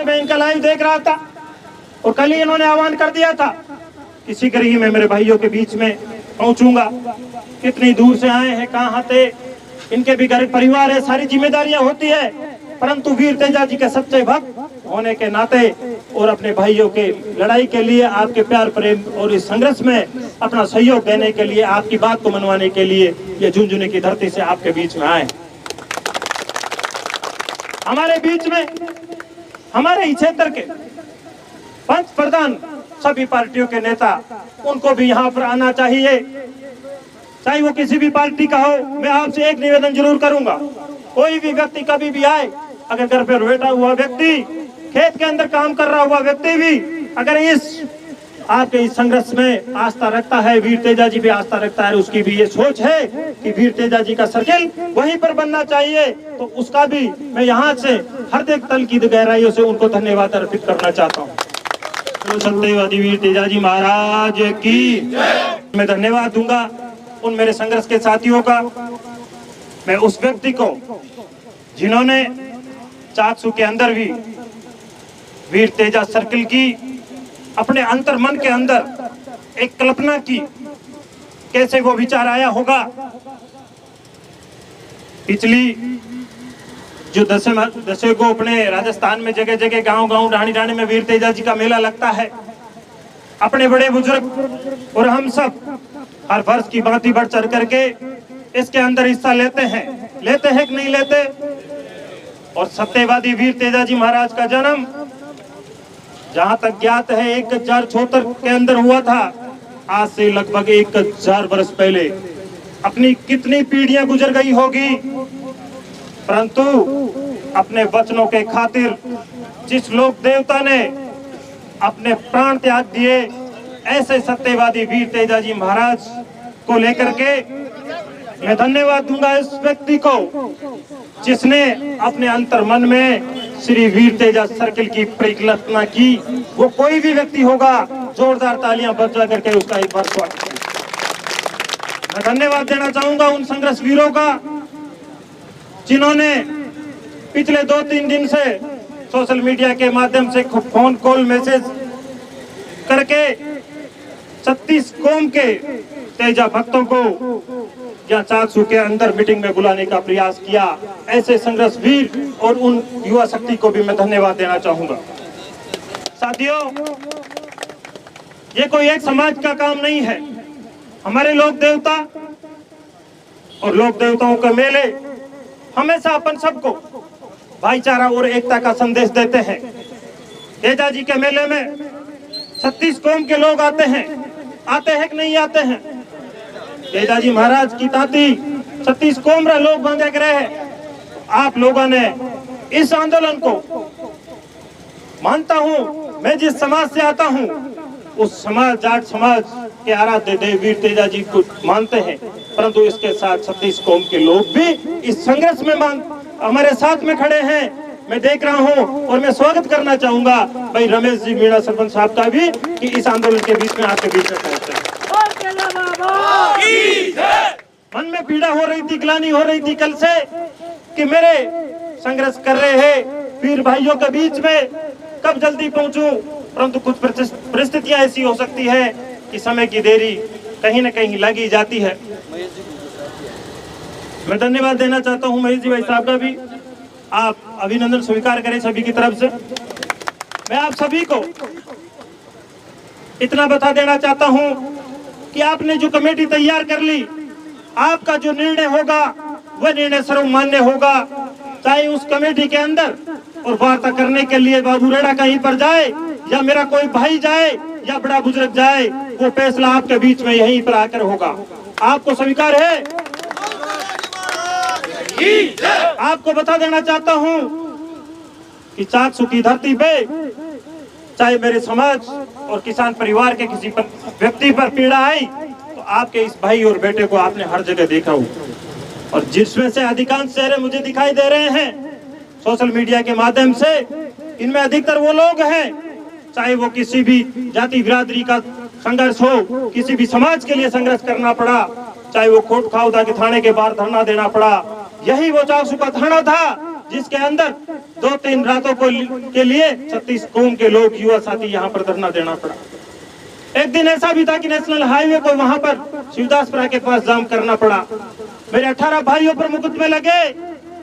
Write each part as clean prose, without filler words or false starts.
मैं इनका लाइव देख रहा था और कल ही इन्होंने आह्वान कर दिया था कि शीघ्र ही मैं मेरे भाइयों के बीच में पहुंचूंगा। कितनी दूर से आए हैं, कहाँ थे, इनके भी घर परिवार है, सारी जिम्मेदारियां होती है, परंतु वीर तेजा जी के सच्चे भक्त होने के नाते और अपने भाइयों के लड़ाई के लिए, आपके प्यार प्रेम और इस संघर्ष में अपना सहयोग देने के लिए, आपकी बात को मनवाने के लिए ये झुंझुनू की धरती से आपके बीच में आए। हमारे बीच में हमारे ही क्षेत्र के पंच प्रधान सभी पार्टियों के नेता, उनको भी यहाँ पर आना चाहिए, चाहे वो किसी भी पार्टी का हो। मैं आपसे एक निवेदन जरूर करूंगा, कोई भी व्यक्ति कभी भी आए, अगर घर पर बैठा हुआ व्यक्ति, खेत के अंदर काम कर रहा हुआ व्यक्ति भी अगर आपके इस संघर्ष में आस्था रखता है, वीर तेजा जी भी आस्था रखता है, उसकी भी ये सोच है कि वीर तेजा जी का सर्किल वहीं पर बनना चाहिए, तो उसका भी मैं यहाँ से हृदय तल की गहराइयों से उनको धन्यवाद अर्पित करना चाहता हूँ। तो सत्यवादी वीर तेजा जी महाराज की मैं धन्यवाद दूंगा उन मेरे संघर्ष के साथियों का। मैं उस व्यक्ति को जिन्होंने चाकसू के अंदर भी वीर तेजा सर्किल की अपने अंतर मन के अंदर एक कल्पना की, कैसे वो विचार आया होगा। पिछली जो दशे को अपने राजस्थान में जगह जगह गांव ढाणी ढाणी में वीर तेजा जी का मेला लगता है। अपने बड़े बुजुर्ग और हम सब हर वर्ष की भांति बढ़ चढ़ करके इसके अंदर हिस्सा लेते हैं कि नहीं लेते। और सत्यवादी वीर तेजा जी महाराज का जन्म जहां तक ज्ञात है 1076 के अंदर हुआ था। आज से लगभग 1000 वर्ष पहले अपनी कितनी पीढ़ियां गुजर गई होगी, परंतु अपने वचनों के खातिर जिस लोक देवता ने अपने प्राण त्याग दिए, ऐसे सत्यवादी वीर तेजा जी महाराज को लेकर के मैं धन्यवाद दूंगा इस व्यक्ति को जिसने अपने अंतर मन में श्री वीर तेजा सर्किल की परिकल्पना की। वो कोई भी व्यक्ति होगा, जोरदार तालियां बजा करके उसका एक बार स्वागत करें। मैं धन्यवाद देना चाहूंगा उन संघर्ष वीरों का जिन्होंने पिछले 2-3 दिन से सोशल मीडिया के माध्यम से फोन कॉल मैसेज करके 36 कौम के तेजा भक्तों को या चाकसू के अंदर मीटिंग में बुलाने का प्रयास किया। ऐसे संघर्ष वीर और उन युवा शक्ति को भी मैं धन्यवाद देना चाहूंगा। साथियों, ये कोई एक समाज का काम नहीं है। हमारे लोक देवता और लोक देवताओं के मेले हमेशा अपन सबको भाईचारा और एकता का संदेश देते हैं। तेजा जी के मेले में 36 कौम के लोग आते हैं कि नहीं आते हैं। तेजा जी महाराज की ताती 36 कौम रे लोग बंधे रहे। आप लोगों ने इस आंदोलन को, मानता हूं मैं जिस समाज से आता हूं उस समाज, जाट समाज के आराध्य देव वीर तेजा जी को मानते हैं, परंतु इसके साथ 36 कौम के लोग भी इस संघर्ष में हमारे साथ में खड़े हैं। मैं देख रहा हूं और मैं स्वागत करना चाहूंगा भाई रमेश जी मीणा सरपंच साहब का भी कि इस आंदोलन के बीच में आपके बीच में पहुंचे। मन में पीड़ा हो रही थी, ग्लानि हो रही थी कल से कि मेरे संघर्ष कर रहे हैं वीर भाइयों के बीच में कब जल्दी पहुंचूं, परंतु कुछ परिस्थितियां ऐसी हो सकती है कि समय की देरी कहीं न कहीं लगी जाती है। मैं धन्यवाद देना चाहता हूं महेश जी भाई साहब का भी। आप अभिनंदन स्वीकार करें सभी की तरफ से। मैं आप सभी को इतना बता देना चाहता हूं कि आपने जो कमेटी तैयार कर ली, आपका जो निर्णय होगा वह निर्णय सर्वमान्य होगा। चाहे उस कमेटी के अंदर और वार्ता करने के लिए बाबू रेडा कहीं पर जाए या मेरा कोई भाई जाए या बड़ा बुजुर्ग जाए, वो फैसला आपके बीच में यहीं पर आकर होगा। आपको स्वीकार है? आपको बता देना चाहता हूं कि चाकसू की धरती पे चाहे मेरे समाज और किसान परिवार के किसी व्यक्ति पर पीड़ा आई, तो आपके इस भाई और बेटे को आपने हर जगह देखा हो। और जिसमें से अधिकांश चेहरे मुझे दिखाई दे रहे हैं सोशल मीडिया के माध्यम से, इनमें अधिकतर वो लोग हैं, चाहे वो किसी भी जाति बिरादरी का संघर्ष हो, किसी भी समाज के लिए संघर्ष करना पड़ा, चाहे वो कोट खाउदा के थाने के बाहर धरना देना पड़ा, यही वो चाकसू का थाना था जिसके अंदर 2-3 रातों के लिए 36 कौम के लोग युवा साथी यहाँ पर धरना देना पड़ा। एक दिन ऐसा भी था कि नेशनल हाईवे को वहां पर शिवदासपुरा के पास जाम करना पड़ा। मेरे 18 भाइयों पर मुकदमे लगे,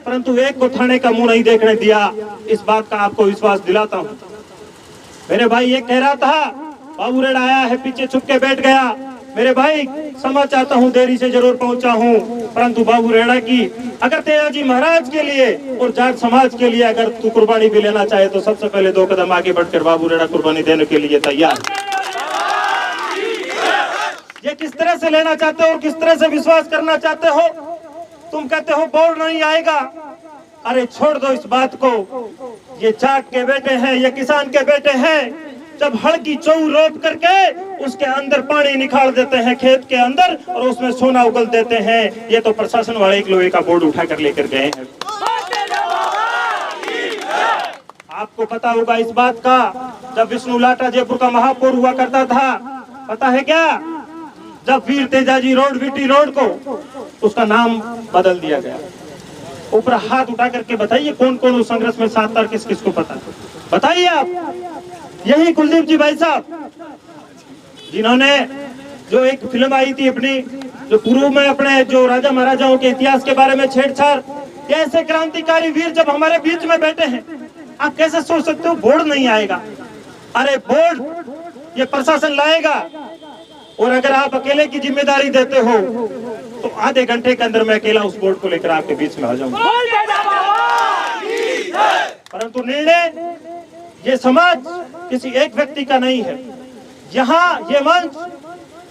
परंतु एक को थाने का मुंह नहीं देखने दिया। इस बात का आपको विश्वास दिलाता हूँ। मेरे भाई ये कह रहा था बाबू रेड़ा आया है, पीछे छुप के बैठ गया। मेरे भाई क्षमा चाहता हूँ, देरी से जरूर पहुंचा हूँ, परंतु बाबू रेड़ा की अगर तेजाजी महाराज के लिए और जाट समाज के लिए अगर तू कुर्बानी भी लेना चाहे तो सबसे पहले 2 कदम आगे बढ़कर बाबू रेड़ा कुर्बानी देने के लिए तैयार। ये किस तरह से लेना चाहते हो और किस तरह से विश्वास करना चाहते हो? तुम कहते हो बोर्ड नहीं आएगा, अरे छोड़ दो इस बात को। ये जाट के बेटे हैं, ये किसान के बेटे हैं। जब हड़ की चौ रोप करके उसके अंदर पानी निकाल देते हैं खेत के अंदर और उसमें सोना उगल देते हैं। ये तो प्रशासन वाले एक लोहे का बोर्ड उठा कर लेकर गए हैं। आपको पता होगा इस बात का, जब विष्णु लाटा जयपुर का महापौर हुआ करता था, पता है क्या? जब वीर तेजाजी रोड, वीटी रोड को उसका नाम बदल दिया गया। ऊपर हाथ उठा करके बताइए कौन कौन उस संघर्ष में साथ था, किस किस को पता? बताइए आप। यही कुलदीप जी भाई साहब, जिन्होंने जो एक फिल्म आई थी अपनी, जो पूर्व में अपने जो राजा महाराजाओं के इतिहास के बारे में छेड़छाड़, ऐसे क्रांतिकारी वीर जब हमारे बीच में बैठे हैं, आप कैसे सोच सकते हो बोर्ड नहीं आएगा? अरे बोर्ड ये प्रशासन लाएगा, और अगर आप अकेले की जिम्मेदारी देते हो तो आधे घंटे के अंदर मैं अकेला उस बोर्ड को लेकर आपके बीच में आ जाऊंगा। परंतु निर्णय ये समाज किसी एक व्यक्ति का नहीं है। यहाँ ये मंच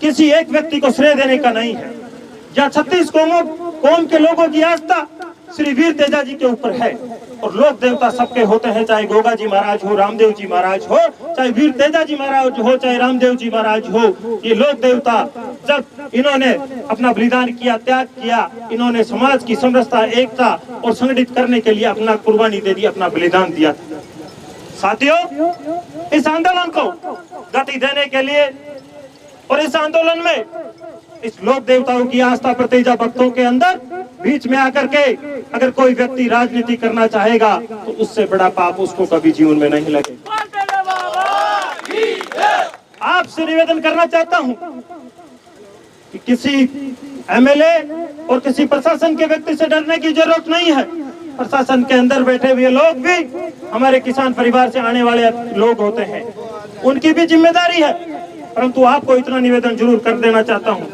किसी एक व्यक्ति को श्रेय देने का नहीं है। यहाँ 36 कौम के लोगों की आस्था श्री वीर तेजाजी के ऊपर है, और लोक देवता सबके होते हैं, चाहे गोगा जी महाराज हो, रामदेव जी महाराज हो, चाहे वीर तेजाजी महाराज हो, चाहे रामदेव जी महाराज हो। ये लोक देवता जब इन्होंने अपना बलिदान किया, त्याग किया, इन्होंने समाज की समरसता, एकता और संगठित करने के लिए अपना कुर्बानी दे दी, अपना बलिदान दिया। साथियों, इस आंदोलन को गति देने के लिए और इस आंदोलन में इस लोक देवताओं की आस्था प्रतिजा भक्तों के अंदर बीच में आकर के अगर कोई व्यक्ति राजनीति करना चाहेगा तो उससे बड़ा पाप उसको कभी जीवन में नहीं लगेगा। आपसे निवेदन करना चाहता हूं कि किसी एमएलए और किसी प्रशासन के व्यक्ति से डरने की जरूरत नहीं है। प्रशासन के अंदर बैठे हुए लोग भी हमारे किसान परिवार से आने वाले लोग होते हैं, उनकी भी जिम्मेदारी है। परंतु आपको इतना निवेदन जरूर कर देना चाहता हूं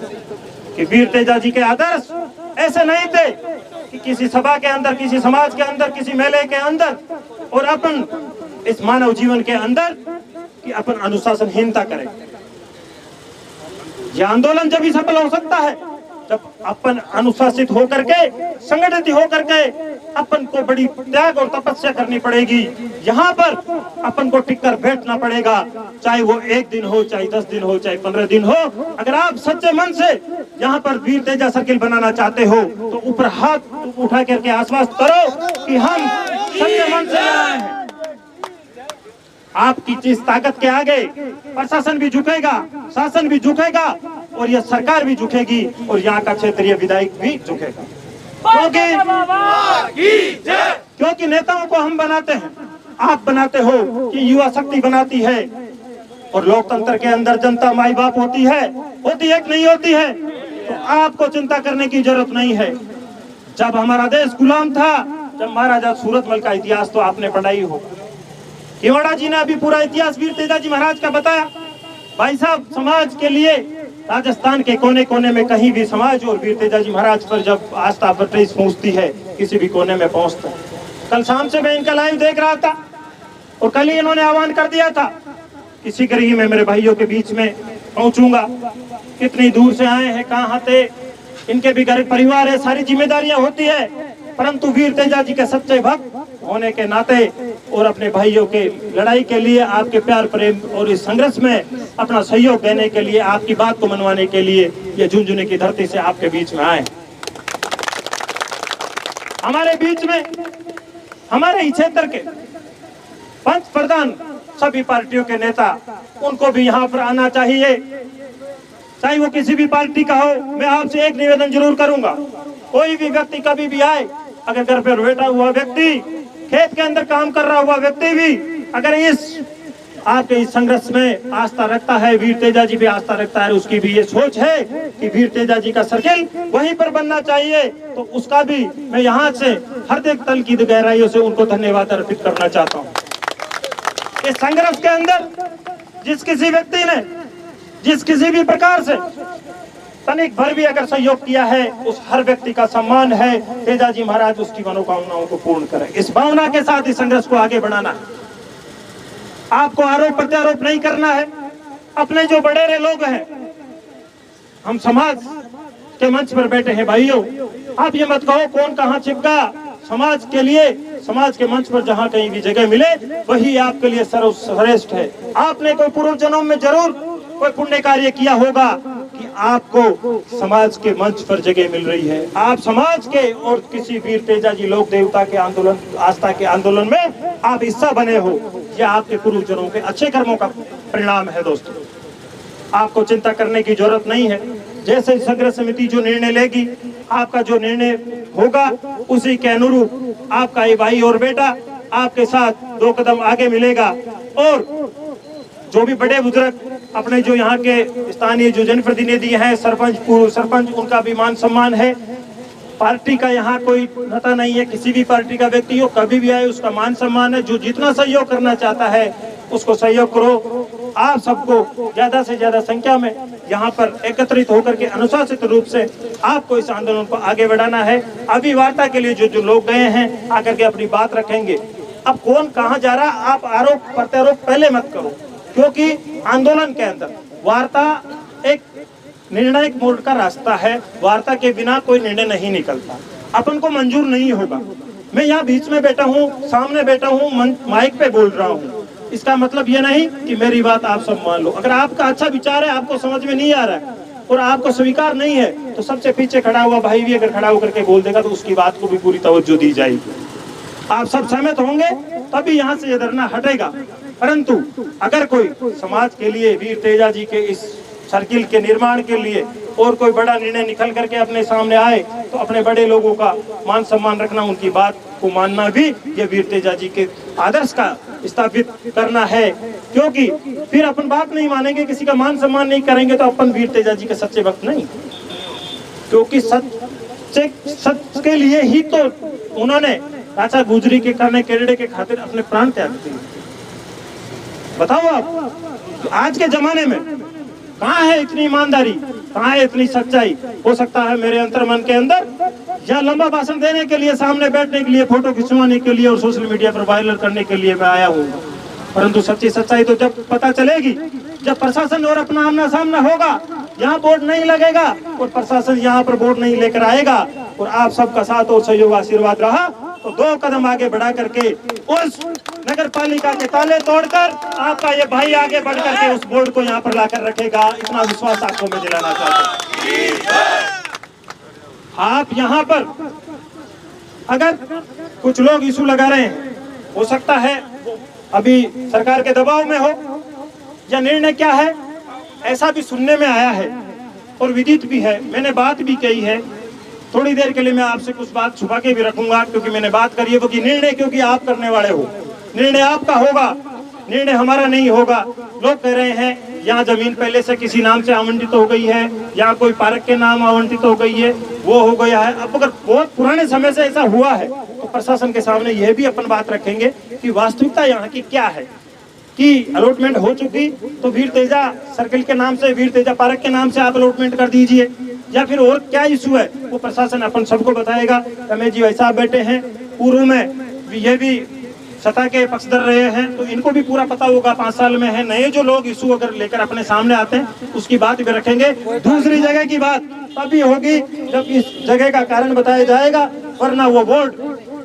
कि वीर तेजाजी के आदर्श ऐसे नहीं थे कि किसी सभा के अंदर, किसी समाज के अंदर, किसी मेले के अंदर और अपन इस मानव जीवन के अंदर कि अपन अनुशासनहीनता करें। यह आंदोलन जब ही सफल हो सकता है जब अपन अनुशासित होकर के, संगठित होकर के अपन को बड़ी त्याग और तपस्या करनी पड़ेगी। यहाँ पर अपन को टिक कर बैठना पड़ेगा, चाहे वो 1 दिन हो, चाहे 10 दिन हो, चाहे 15 दिन हो। अगर आप सच्चे मन से यहाँ पर वीर तेजा सर्किल बनाना चाहते हो तो ऊपर हाथ उठा करके आश्वस्त करो कि हम सच्चे मन से आए हैं। आपकी इस ताकत के आगे प्रशासन भी झुकेगा, शासन भी झुकेगा और यह सरकार भी झुकेगी और यहाँ का क्षेत्रीय विधायक भी झुकेगा। क्योंकि नेताओं को हम बनाते हैं, आप बनाते हो कि युवा शक्ति बनाती है, और लोकतंत्र के अंदर जनता माई बाप होती है कि नहीं होती है। तो आपको चिंता करने की जरूरत नहीं है। जब हमारा देश गुलाम था, जब महाराजा सूरजमल का इतिहास तो आपने पढ़ा ही होगा। केवड़ा जी ने अभी पूरा इतिहास वीर तेजाजी महाराज का बताया। भाई साहब, समाज के लिए राजस्थान के कोने कोने में कहीं भी समाज और वीर तेजाजी महाराज पर जब आस्था बटरेस पहुंचती है, किसी भी कोने में पहुंचता है। कल शाम से मैं इनका लाइव देख रहा था और कल ही इन्होंने आह्वान कर दिया था कि शीघ्र ही मैं मेरे भाइयों के बीच में पहुंचूंगा। कितनी दूर से आए हैं, कहाँ थे, इनके भी घर परिवार है, सारी जिम्मेदारियां होती है, परंतु वीर तेजाजी के सच्चे भक्त होने के नाते और अपने भाइयों के लड़ाई के लिए, आपके प्यार प्रेम और इस संघर्ष में अपना सहयोग देने के लिए, आपकी बात को मनवाने के लिए ये झुंझुनू की धरती से आपके बीच में आए। हमारे बीच में हमारे ही क्षेत्र के पंच प्रधान सभी पार्टियों के नेता, उनको भी यहाँ पर आना चाहिए, चाहे वो किसी भी पार्टी का हो। मैं आपसे एक निवेदन जरूर करूंगा, कोई भी व्यक्ति कभी भी आए, अगर घर पर बैठा हुआ व्यक्ति, खेत के अंदर काम कर रहा हुआ व्यक्ति भी अगर इस आपके इस संघर्ष में आस्था रखता है, वीर तेजा जी भी आस्था रखता है, उसकी भी ये सोच है कि वीर तेजा जी का सर्किल वहीं पर बनना चाहिए, तो उसका भी मैं यहाँ से हृदय तल की गहराइयों से उनको धन्यवाद अर्पित करना चाहता हूँ। इस संघर्ष के अंदर जिस किसी व्यक्ति ने जिस किसी भी प्रकार से तनिक भर भी अगर सहयोग किया है, उस हर व्यक्ति का सम्मान है। तेजा जी महाराज उसकी मनोकामनाओं को पूर्ण करें। इस भावना के साथ इस संघर्ष को आगे बढ़ाना है। आपको आरोप प्रत्यारोप नहीं करना है। अपने जो बड़ेरे लोग हैं, हम समाज के मंच पर बैठे हैं भाइयों, आप ये मत कहो कौन कहाँ चिपका। समाज के लिए, समाज के मंच पर जहाँ कहीं भी जगह मिले वही आपके लिए सर्वश्रेष्ठ है। आपने कोई पूर्व जन्म में जरूर कोई पुण्य कार्य किया होगा कि आपको समाज के मंच पर जगह मिल रही है। आप समाज के और किसी वीर तेजा जी लोक देवता के आंदोलन, आस्था के आंदोलन में आप हिस्सा बने हो, यह आपके पूर्व जन्मों के अच्छे कर्मों का परिणाम है। दोस्तों, आपको चिंता करने की जरूरत नहीं है। जैसे संघर्ष समिति जो निर्णय लेगी, आपका जो निर्णय होगा उसी के अनुरूप आपका ये भाई और बेटा आपके साथ 2 कदम आगे मिलेगा। और जो भी बड़े बुजुर्ग अपने जो यहाँ के स्थानीय जो जनप्रतिनिधि हैं, सरपंच, पूर्व सरपंच, उनका भी मान सम्मान है। पार्टी का यहाँ कोई नाता नहीं है, किसी भी पार्टी का व्यक्ति हो, कभी भी आए उसका मान सम्मान है। जो जितना सहयोग करना चाहता है उसको सहयोग करो। आप सबको ज्यादा से ज्यादा संख्या में यहाँ पर एकत्रित होकर के अनुशासित रूप से आपको इस आंदोलन को आगे बढ़ाना है। अभी वार्ता के लिए जो लोग गए हैं आकर के अपनी बात रखेंगे। अब कौन कहाँ जा रहा, आप आरोप प्रत्यारोप पहले मत करो, क्योंकि आंदोलन के अंदर वार्ता एक निर्णायक मोड़ का रास्ता है। वार्ता के बिना कोई निर्णय नहीं निकलता, अपन को मंजूर नहीं होगा। मैं यहाँ बीच में बैठा हूँ, सामने बैठा हूँ, माइक पे बोल रहा हूँ, इसका मतलब ये नहीं कि मेरी बात आप सब मान लो। अगर आपका अच्छा विचार है, आपको समझ में नहीं आ रहा है और आपको स्वीकार नहीं है, तो सबसे पीछे खड़ा हुआ भाई भी अगर खड़ा होकर के बोल देगा तो उसकी बात को भी पूरी तवज्जो दी जाएगी। आप सब सहमत होंगे तभी यहाँ से ये धरना हटेगा। परंतु अगर कोई समाज के लिए, वीर तेजा जी के इस सर्किल के निर्माण के लिए और कोई बड़ा निर्णय निकल करके अपने सामने आए, तो अपने बड़े लोगों का मान सम्मान रखना, उनकी बात को मानना भी ये वीर तेजा जी के आदर्श का स्थापित करना है। क्योंकि फिर अपन बात नहीं मानेंगे, किसी का मान सम्मान नहीं करेंगे, तो अपन वीर तेजा जी के सच्चे भक्त नहीं। क्योंकि सच के लिए ही तो उन्होंने चाचा गुजरी के करने केरड़े के खातिर अपने प्राण त्याग दिए। बताओ आप आज के जमाने में कहाँ है इतनी ईमानदारी, कहाँ है इतनी सच्चाई। हो सकता है मेरे अंतर मन के अंदर या लंबा भाषण देने के लिए, सामने बैठने के लिए, फोटो खिंचवाने के लिए और सोशल मीडिया पर वायरल करने के लिए मैं आया हूँ, परंतु सच्ची सच्चाई तो जब पता चलेगी, जब प्रशासन और अपना आमना सामना होगा। यहाँ बोर्ड नहीं लगेगा और प्रशासन यहाँ पर बोर्ड नहीं लेकर आएगा और आप सबका साथ और सहयोग आशीर्वाद रहा तो 2 कदम आगे बढ़ा करके उस नगर पालिका के ताले तोड़कर आपका ये भाई आगे बढ़ करके उस बोर्ड को यहाँ पर लाकर रखेगा। इतना विश्वास आपको मैं दिलाना चाहता हूँ। आप यहाँ पर अगर कुछ लोग इशू लगा रहे हैं, हो सकता है अभी सरकार के दबाव में हो या निर्णय क्या है, ऐसा भी सुनने में आया है और विदित भी है। मैंने बात भी कही है, थोड़ी देर के लिए मैं आपसे कुछ बात छुपा के भी रखूंगा, क्योंकि मैंने बात करी है वो कि निर्णय क्योंकि आप करने वाले हो, निर्णय आपका होगा, निर्णय हमारा नहीं होगा। लोग कह रहे हैं यहाँ जमीन पहले से किसी नाम से आवंटित हो गई है, यहाँ कोई पार्क के नाम आवंटित हो गई है, वो हो गया है। अब अगर बहुत पुराने समय से ऐसा हुआ है तो प्रशासन के सामने यह भी अपन बात रखेंगे कि वास्तविकता यहाँ की क्या है, कि अलॉटमेंट हो चुकी तो वीर तेजा सर्किल के नाम से, वीर तेजा पार्क के नाम से आप अलॉटमेंट कर दीजिए, या फिर और क्या इशू है वो प्रशासन अपन सबको बताएगा। रमेश जी वैसा बैठे हैं, पूर्व में ये भी सत्ता के पक्षधर रहे हैं तो इनको भी पूरा पता होगा, 5 साल में है। नए जो लोग इशू अगर लेकर अपने सामने आते हैं उसकी बात भी रखेंगे। दूसरी जगह की बात तभी होगी जब इस जगह का कारण बताया जाएगा, वरना वो बोर्ड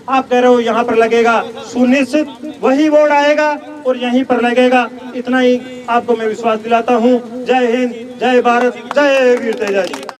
आप कह रहे हो यहाँ पर लगेगा, सुनिश्चित वही बोर्ड आएगा और यहीं पर लगेगा। इतना ही आपको मैं विश्वास दिलाता हूँ। जय हिंद, जय भारत, जय वीर तेजा जी।